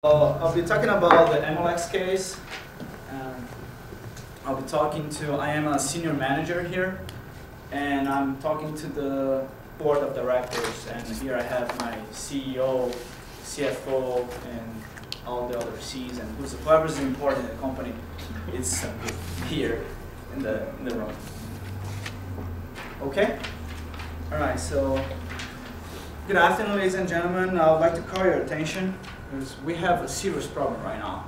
I'll be talking about the MLX case. I'll be talking to, I am a senior manager here, and I'm talking to the board of directors, and here I have my CEO, CFO, and all the other C's, and whoever's important in the company, it's here in the room. Okay? All right, so good afternoon, ladies and gentlemen. I would like to call your attention because we have a serious problem right now.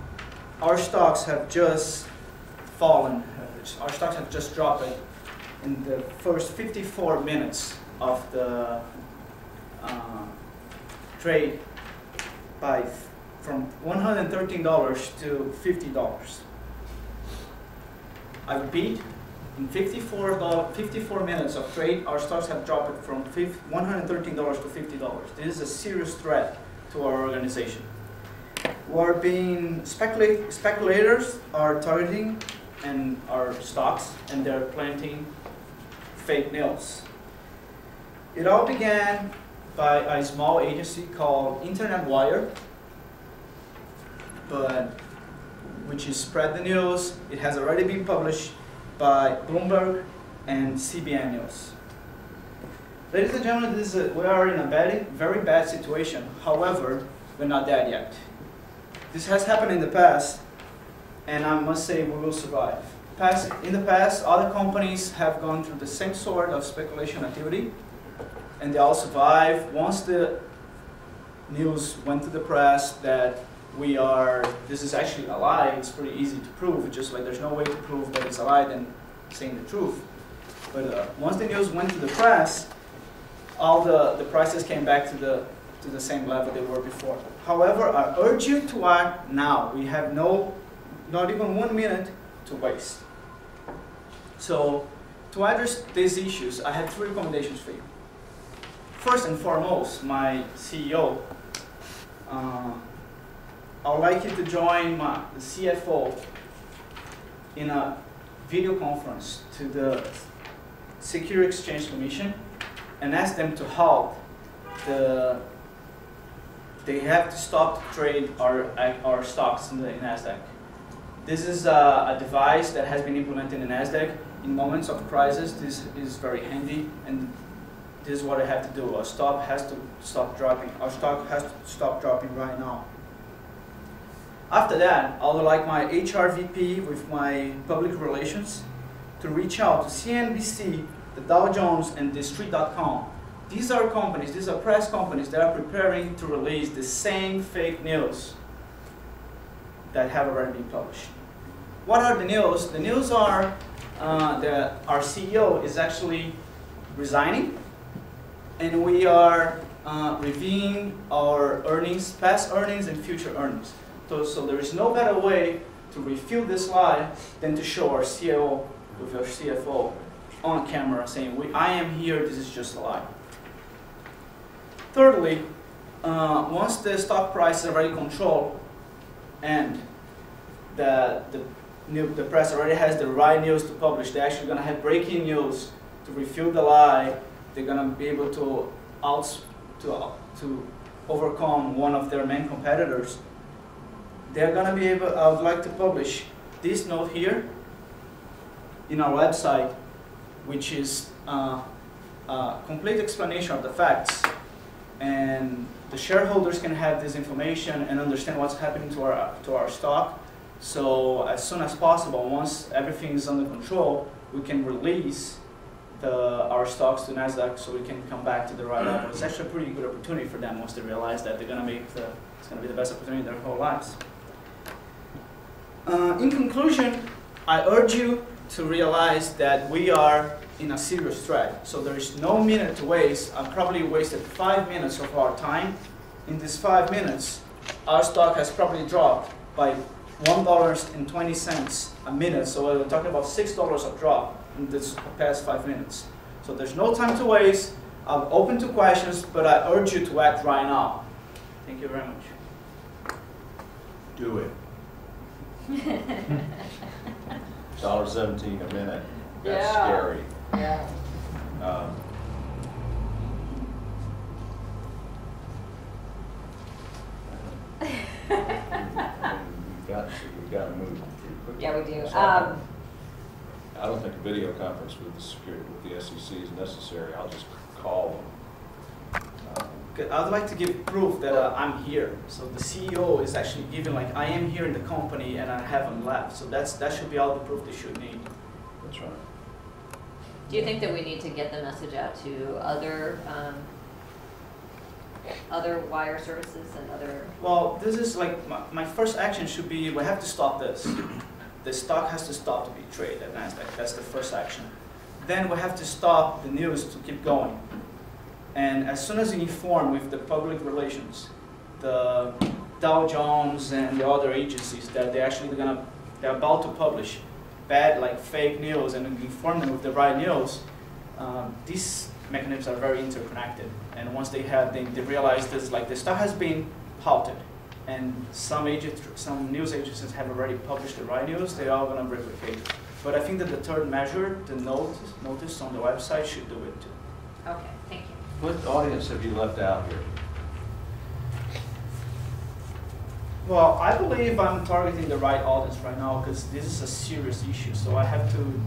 Our stocks have just fallen. Our stocks have just dropped in the first 54 minutes of the trade from $113 to $50. I repeat, in 54 minutes of trade, our stocks have dropped from $113 to $50. This is a serious threat to our organization. We're being speculators are targeting our stocks, and they're planting fake news. It all began by a small agency called Internet Wire, which is spread the news. It has already been published by Bloomberg and CBN News. Ladies and gentlemen, we are in a very bad situation. However, we're not dead yet. This has happened in the past, and I must say we will survive. In the past, other companies have gone through the same sort of speculation activity, and they all survived. Once the news went to the press that this is actually a lie, it's pretty easy to prove. It's just like there's no way to prove that it's a lie than saying the truth. But once the news went to the press, all the prices came back to the same level they were before. However, I urge you to act now. We have not even 1 minute to waste. So, to address these issues, I have 3 recommendations for you. First and foremost, my CEO, I would like you to join the CFO in a video conference to the Securities Exchange Commission and ask them to halt they have to stop to trade our stocks in the NASDAQ. This is a device that has been implemented in NASDAQ. In moments of crisis, this is very handy, and this is what I have to do. Our stock has to stop dropping. Our stock has to stop dropping right now. After that, I would like my HR VP with my public relations to reach out to CNBC, the Dow Jones, and TheStreet.com. These are companies, these are press companies that are preparing to release the same fake news that have already been published. What are the news? The news are that our CEO is actually resigning, and we are reviewing our earnings, past earnings and future earnings. So there is no better way to refute this lie than to show our CEO with our CFO on camera saying, I am here, this is just a lie. Thirdly, once the stock price is already controlled and the press already has the right news to publish, they're actually going to have breaking news to refute the lie. They're going to be able to overcome one of their main competitors. They're going to be able, I would like to publish this note here in our website, which is a complete explanation of the facts. And the shareholders can have this information and understand what's happening to our stock. So as soon as possible, once everything is under control, we can release our stocks to NASDAQ so we can come back to the right level. It's actually a pretty good opportunity for them once they realize that it's going to be the best opportunity in their whole lives. In conclusion, I urge you to realize that we are in a serious threat. So there is no minute to waste. I've probably wasted 5 minutes of our time. In these 5 minutes, our stock has probably dropped by $1.20 a minute. So we're talking about $6 of drop in this past 5 minutes. So there's no time to waste. I'm open to questions, but I urge you to act right now. Thank you very much. Do it. $1.17 a minute. That's scary. Yeah. we've got to move pretty quickly. Yeah, we do. So I don't think a video conference with the security, with the SEC is necessary. I'll just call them. I'd like to give proof that I'm here. So the CEO is actually giving like, I am here in the company and I haven't left. So that should be all the proof they should need. That's right. Do you think that we need to get the message out to other wire services and other? Well, this is like, my first action should be, we have to stop this. The stock has to stop to be traded at NASDAQ. That's the first action. Then we have to stop the news to keep going. And as soon as you inform with the public relations, the Dow Jones and the other agencies that they're about to publish bad, like fake news, and inform them with the right news, these mechanisms are very interconnected. And once they realize this, like the stock has been halted, and some news agencies have already published the right news, they're all going to replicate. But I think that the third measure, the notice on the website, should do it too. Okay, thank you. What audience have you left out here? Well, I believe I'm targeting the right audience right now because this is a serious issue. So I have to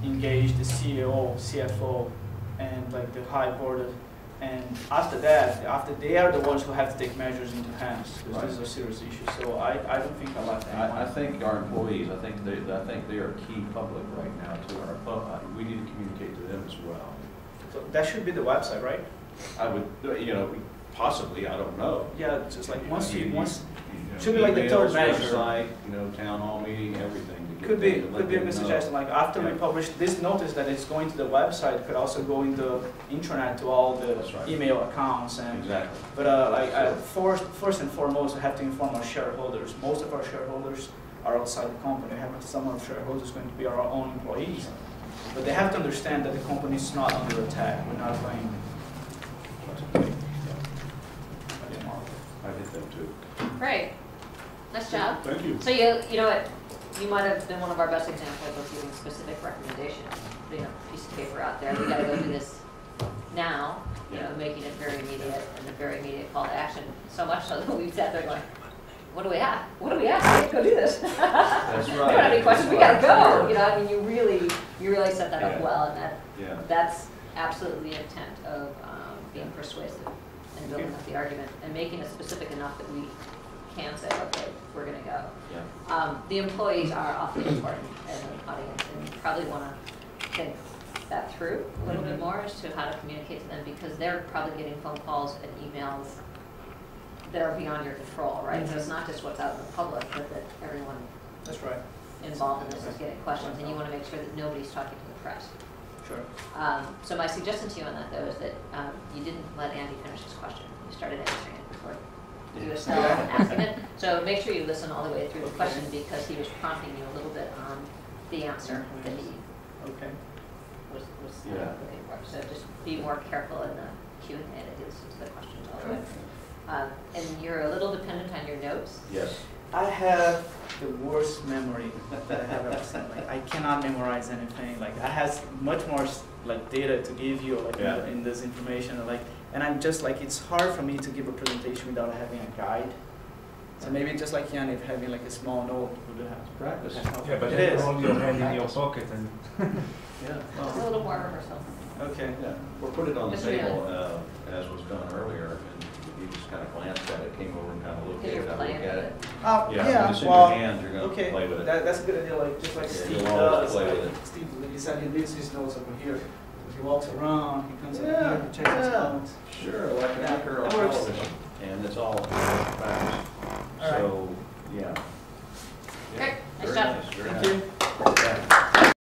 engage the CEO, CFO, and like the high board. And after that, they are the ones who have to take measures into hands because this is a serious issue. So I don't think I left anyone. I think our employees, I think they are key public right now to we need to communicate to them as well. So that should be the website, right? I would, possibly, I don't know. Yeah, just like once emails, should be like the third measure. Website, town hall meeting, everything. Could be a good suggestion. Like after we publish this notice that it's going to the website, could also go in the intranet to all the email accounts and. Exactly. But first and foremost, we have to inform our shareholders. Most of our shareholders are outside the company. We have some of the shareholders going to be our own employees. But they have to understand that the company is not under attack. We're not playing. I did them too. Great. Nice job. Thank you. So you know what? You might have been one of our best examples of giving specific recommendations. Piece of paper out there. We got to go do this now. Making it very immediate and a very immediate call to action. So much so that we sat there going, "What do we have? What do we have? We have to go do this." That's right. We don't have any questions. We got to go. You really set that up well, and that's absolutely the intent of being persuasive and building up the argument and making it specific enough that we can say, okay, we're going to go. Yeah. The employees are awfully important as an audience, and you probably want to think that through a little bit more as to how to communicate to them, because they're probably getting phone calls and emails that are beyond your control, right? So it's not just what's out in the public, but that everyone That's right. involved in this is getting questions, and you want to make sure that nobody's talking to the press. Sure. So my suggestion to you on that, though, is that you didn't let Andy finish his question. You started answering it before you were still asking it. So make sure you listen all the way through the question, because he was prompting you a little bit on the answer that he was looking for. So just be more careful in the Q&A that he listens to the questions all the way. And you're a little dependent on your notes. Yes. I have the worst memory that I have ever seen. Like I cannot memorize anything. Like I have much more like data to give you like in this information. Like, and I'm just like, it's hard for me to give a presentation without having a guide. So maybe just like Yanni, having like a small note would have Practice. Yeah, but it is. hold your hand in your pocket and. It's a little more rehearsal. Okay. Yeah, we'll put it on the Yes, table as was done earlier, and you just kind of glanced at it, came over and kind of looked at You're it, how to playing look at with it. Yeah. When it's in Well, your hands, you're going to play with it. That's a good idea. Like just like Steve you'll always does. play Like, with it. Steve, he said he leaves his notes over here. He walks around. He comes over here. He checks his notes. Sure, like an anchor on that works. television, and it's all practice.